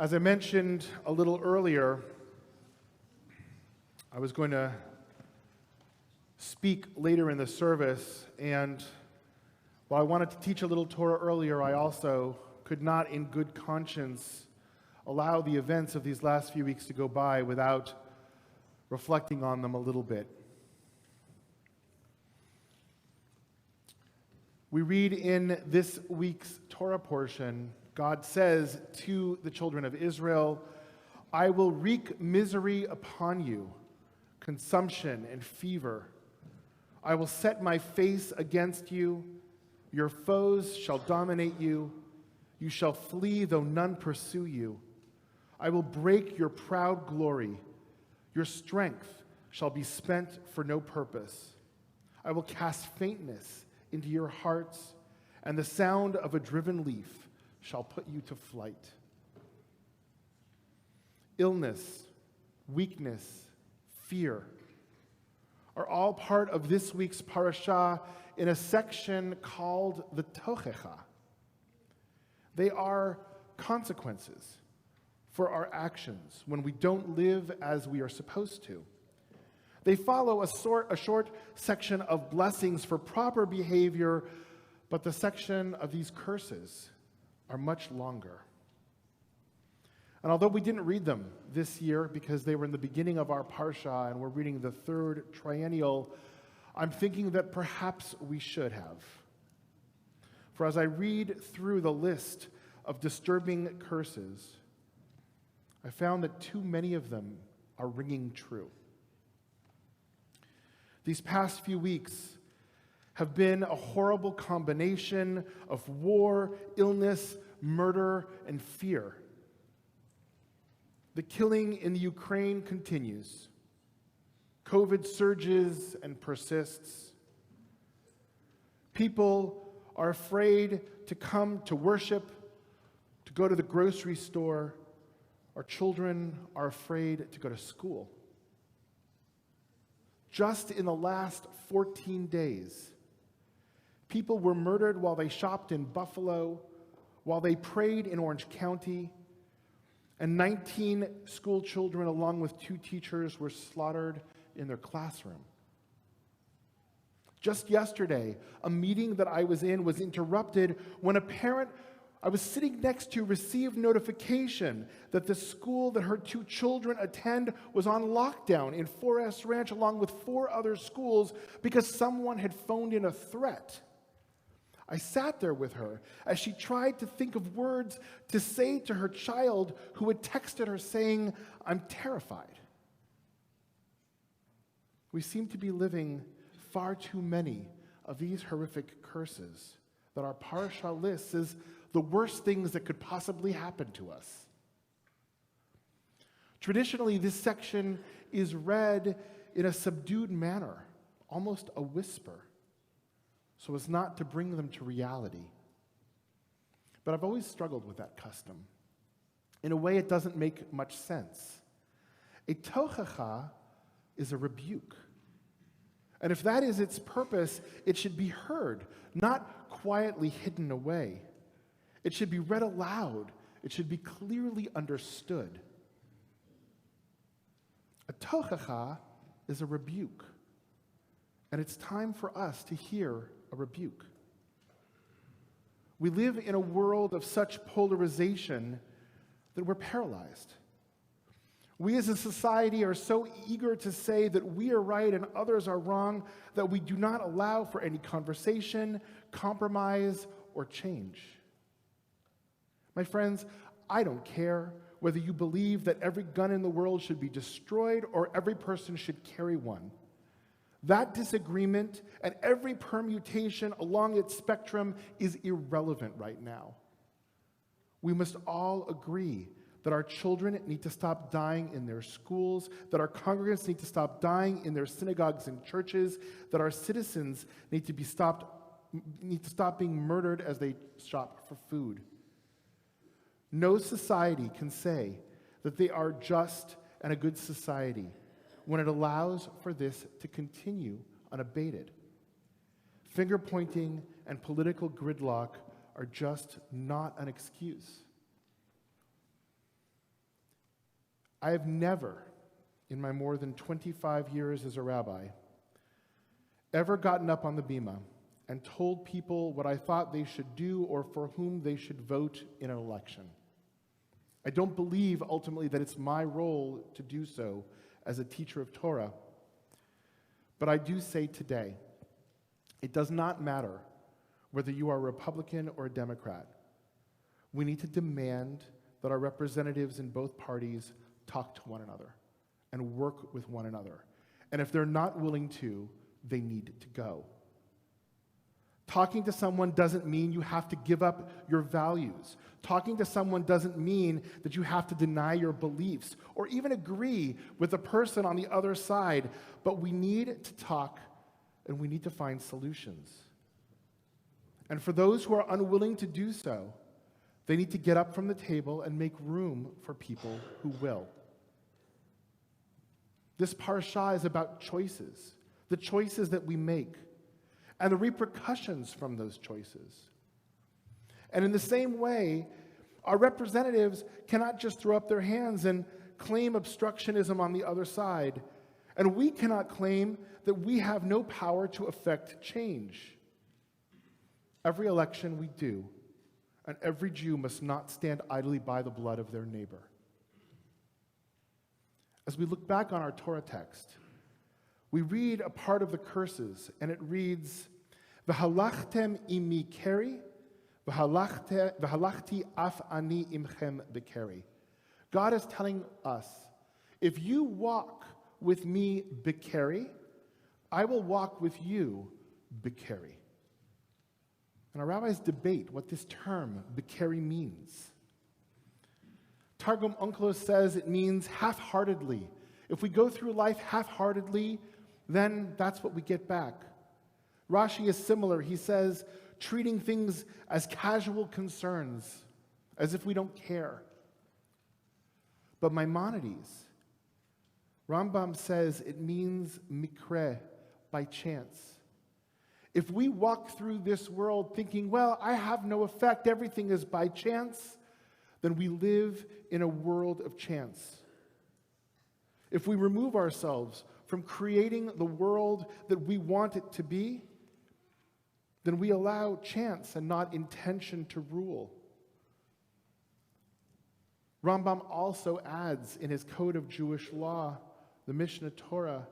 As I mentioned a little earlier, I was going to speak later in the service, and while I wanted to teach a little Torah earlier, I also could not in good conscience allow the events of these last few weeks to go by without reflecting on them a little bit. We read in this week's Torah portion, God says to the children of Israel, "I will wreak misery upon you, consumption and fever. I will set my face against you. Your foes shall dominate you. You shall flee though none pursue you. I will break your proud glory. Your strength shall be spent for no purpose. I will cast faintness into your hearts, and the sound of a driven leaf shall put you to flight." Illness, weakness, fear are all part of this week's parashah in a section called the Tochecha. They are consequences for our actions when we don't live as we are supposed to. They follow a short section of blessings for proper behavior, but the section of these curses are much longer. And although we didn't read them this year because they were in the beginning of our parsha and we're reading the third triennial, I'm thinking that perhaps we should have. For as I read through the list of disturbing curses, I found that too many of them are ringing true. These past few weeks have been a horrible combination of war, illness, murder, and fear. The killing in the Ukraine continues. COVID surges and persists. People are afraid to come to worship, to go to the grocery store. Our children are afraid to go to school. Just in the last 14 days, people were murdered while they shopped in Buffalo, while they prayed in Orange County, and 19 school children, along with 2 teachers, were slaughtered in their classroom. Just yesterday, a meeting that I was in was interrupted when a parent I was sitting next to received notification that the school that her 2 children attend was on lockdown in Forest Ranch along with 4 other schools because someone had phoned in a threat. I sat there with her as she tried to think of words to say to her child who had texted her saying, "I'm terrified." We seem to be living far too many of these horrific curses that our parasha lists as the worst things that could possibly happen to us. Traditionally, this section is read in a subdued manner, almost a whisper, so as not to bring them to reality. But I've always struggled with that custom. In a way, it doesn't make much sense. A tochecha is a rebuke. And if that is its purpose, it should be heard, not quietly hidden away. It should be read aloud. It should be clearly understood. A tochecha is a rebuke. And it's time for us to hear a rebuke. We live in a world of such polarization that we're paralyzed. We as a society are so eager to say that we are right and others are wrong that we do not allow for any conversation, compromise, or change. My friends, I don't care whether you believe that every gun in the world should be destroyed or every person should carry one. That disagreement and every permutation along its spectrum is irrelevant right now. We must all agree that our children need to stop dying in their schools, that our congregants need to stop dying in their synagogues and churches, that our citizens need to stop being murdered as they shop for food. No society can say that they are just and a good society when it allows for this to continue unabated. Finger-pointing and political gridlock are just not an excuse. I have never, in my more than 25 years as a rabbi, ever gotten up on the bima and told people what I thought they should do or for whom they should vote in an election. I don't believe ultimately that it's my role to do so as a teacher of Torah. But I do say today, it does not matter whether you are a Republican or a Democrat. We need to demand that our representatives in both parties talk to one another and work with one another. And if they're not willing to, they need to go. Talking to someone doesn't mean you have to give up your values. Talking to someone doesn't mean that you have to deny your beliefs or even agree with the person on the other side. But we need to talk and we need to find solutions. And for those who are unwilling to do so, they need to get up from the table and make room for people who will. This parashah is about choices, the choices that we make, and the repercussions from those choices. And in the same way, our representatives cannot just throw up their hands and claim obstructionism on the other side. And we cannot claim that we have no power to affect change. Every election we do, and every Jew must not stand idly by the blood of their neighbor. As we look back on our Torah text, we read a part of the curses, and it reads, "V'halachtem imi keri, v'halachti af ani imchem bekeri." God is telling us, if you walk with me bekeri, I will walk with you bekeri. And our rabbis debate what this term bekeri means. Targum Onkelos says it means half-heartedly. If we go through life half-heartedly, then that's what we get back. Rashi is similar. He says, treating things as casual concerns, as if we don't care. But Maimonides, Rambam says it means mikre, by chance. If we walk through this world thinking, well, I have no effect, everything is by chance, then we live in a world of chance. If we remove ourselves from creating the world that we want it to be, then we allow chance and not intention to rule. Rambam also adds in his code of Jewish law, the Mishnah Torah,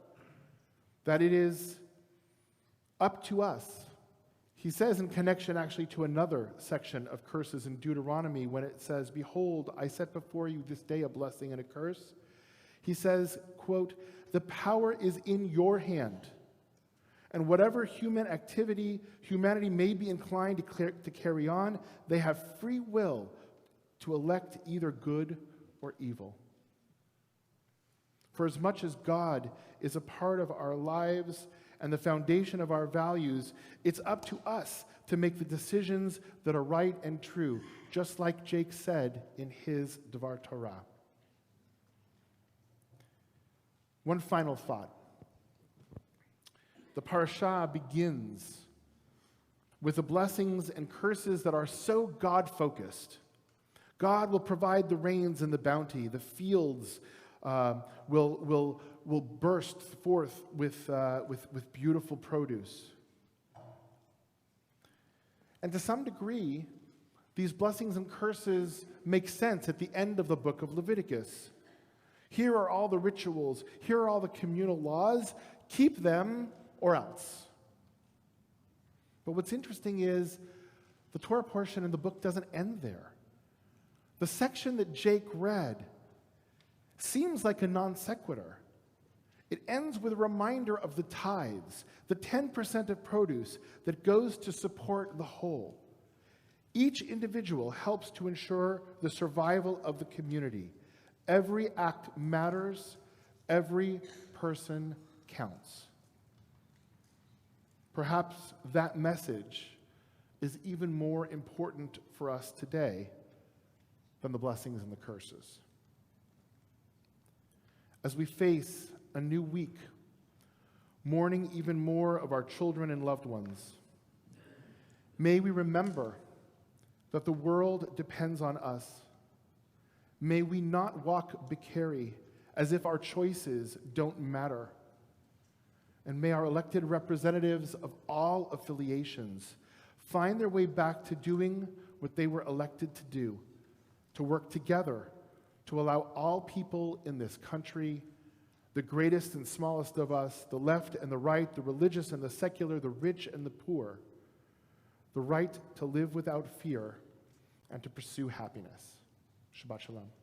that it is up to us. He says in connection actually to another section of curses in Deuteronomy when it says, "Behold, I set before you this day a blessing and a curse." He says, quote, "The power is in your hand, and whatever human activity humanity may be inclined to carry on, they have free will to elect either good or evil." For as much as God is a part of our lives and the foundation of our values, it's up to us to make the decisions that are right and true, just like Jake said in his Devar Torah. One final thought. The parashah begins with the blessings and curses that are so God-focused. God will provide the rains and the bounty. The fields will burst forth with beautiful produce. And to some degree, these blessings and curses make sense at the end of the book of Leviticus. Here are all the rituals. Here are all the communal laws. Keep them or else. But what's interesting is the Torah portion in the book doesn't end there. The section that Jake read seems like a non sequitur. It ends with a reminder of the tithes, the 10% of produce that goes to support the whole. Each individual helps to ensure the survival of the community. Every act matters. Every person counts. Perhaps that message is even more important for us today than the blessings and the curses. As we face a new week, mourning even more of our children and loved ones, may we remember that the world depends on us. May we not walk Bikari as if our choices don't matter. And may our elected representatives of all affiliations find their way back to doing what they were elected to do, to work together, to allow all people in this country, the greatest and smallest of us, the left and the right, the religious and the secular, the rich and the poor, the right to live without fear and to pursue happiness. Shabbat Shalom.